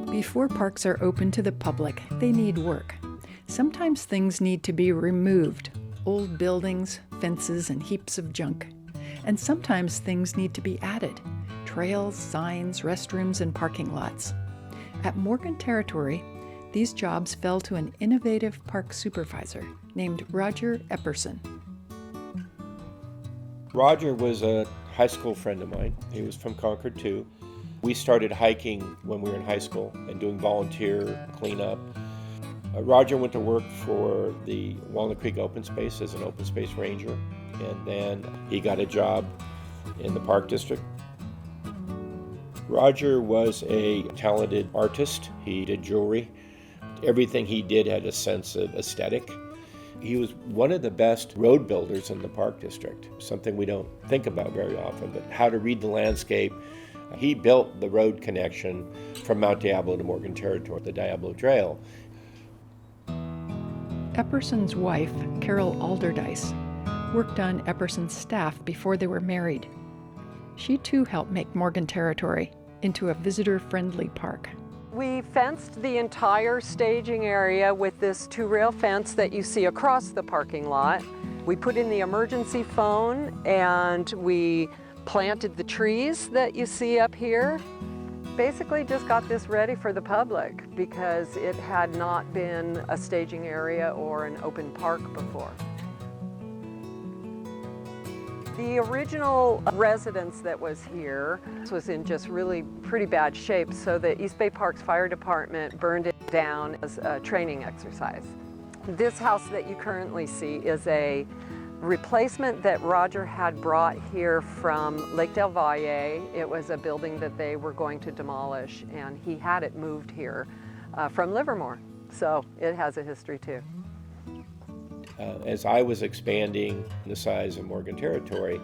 Before parks are open to the public, they need work. Sometimes things need to be removed, old buildings, fences, and heaps of junk. And sometimes things need to be added, trails, signs, restrooms, and parking lots. At Morgan Territory, these jobs fell to an innovative park supervisor named Roger Epperson. Roger was a high school friend of mine. He was from Concord too. We started hiking when we were in high school and doing volunteer cleanup. Roger went to work for the Walnut Creek Open Space as an open space ranger, and then he got a job in the Park District. Roger was a talented artist. He did jewelry. Everything he did had a sense of aesthetic. He was one of the best road builders in the Park District, something we don't think about very often, but how to read the landscape. He built the road connection from Mount Diablo to Morgan Territory, the Diablo Trail. Epperson's wife, Carol Alderdice, worked on Epperson's staff before they were married. She too helped make Morgan Territory into a visitor-friendly park. We fenced the entire staging area with this 2-rail fence that you see across the parking lot. We put in the emergency phone and we planted the trees that you see up here. Basically just got this ready for the public because it had not been a staging area or an open park before. The original residence that was here was in just really pretty bad shape, so the East Bay Parks Fire Department burned it down as a training exercise. This house that you currently see is a replacement that Roger had brought here from Lake Del Valle. It was a building that they were going to demolish, and he had it moved here from Livermore, so it has a history too. As I was expanding the size of Morgan Territory,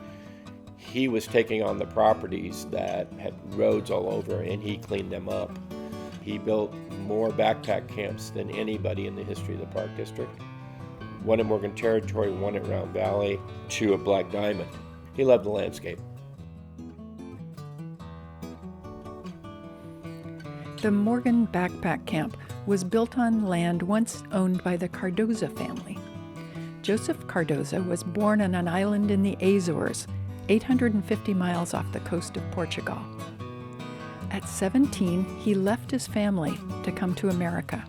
he was taking on the properties that had roads all over, and he cleaned them up. He built more backpack camps than anybody in the history of the Park District. One in Morgan Territory, one at Round Valley, 2 at Black Diamond. He loved the landscape. The Morgan Backpack Camp was built on land once owned by the Cardoza family. Joseph Cardoza was born on an island in the Azores, 850 miles off the coast of Portugal. At 17, he left his family to come to America.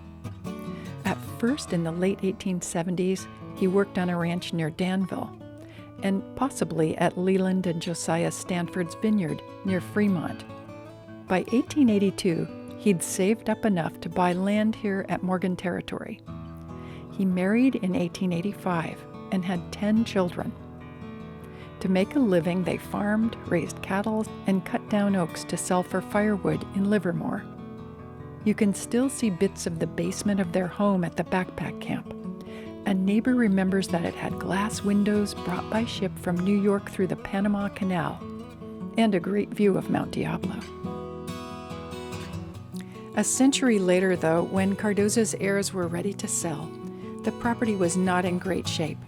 At first, in the late 1870s, he worked on a ranch near Danville, and possibly at Leland and Josiah Stanford's Vineyard near Fremont. By 1882, he'd saved up enough to buy land here at Morgan Territory. He married in 1885 and had 10 children. To make a living, they farmed, raised cattle, and cut down oaks to sell for firewood in Livermore. You can still see bits of the basement of their home at the backpack camp. A neighbor remembers that it had glass windows brought by ship from New York through the Panama Canal, and a great view of Mount Diablo. A century later, though, when Cardoza's heirs were ready to sell, the property was not in great shape.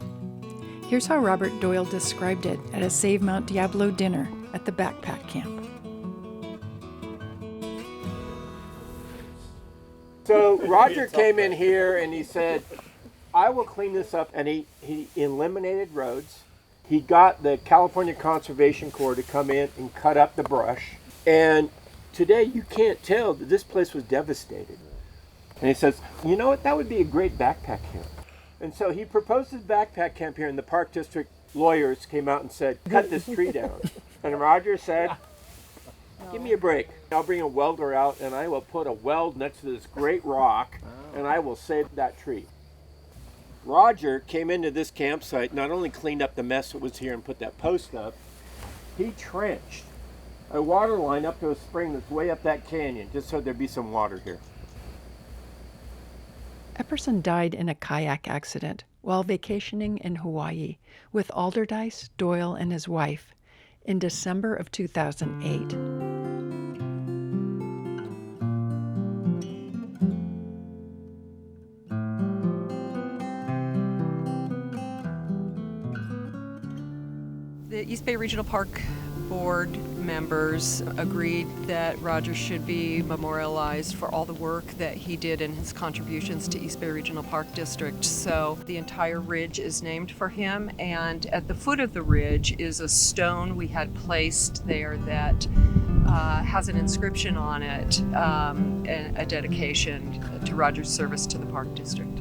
Here's how Robert Doyle described it at a Save Mount Diablo dinner at the backpack camp. So Roger came in here and he said, I will clean this up. And he eliminated roads. He got the California Conservation Corps to come in and cut up the brush. And today you can't tell that this place was devastated. And he says, you know what, that would be a great backpack camp. And so he proposed this backpack camp here, and the Park District lawyers came out and said, cut this tree down. And Roger said, give me a break. I'll bring a welder out, and I will put a weld next to this great rock, and I will save that tree. Roger came into this campsite, not only cleaned up the mess that was here and put that post up, he trenched a water line up to a spring that's way up that canyon, just so there'd be some water here. Epperson died in a kayak accident while vacationing in Hawaii with Alderdice, Doyle, and his wife in December of 2008. The East Bay Regional Park board members agreed that Roger should be memorialized for all the work that he did in his contributions to East Bay Regional Park District. So the entire ridge is named for him, and at the foot of the ridge is a stone we had placed there that has an inscription on it, and a dedication to Roger's service to the Park District.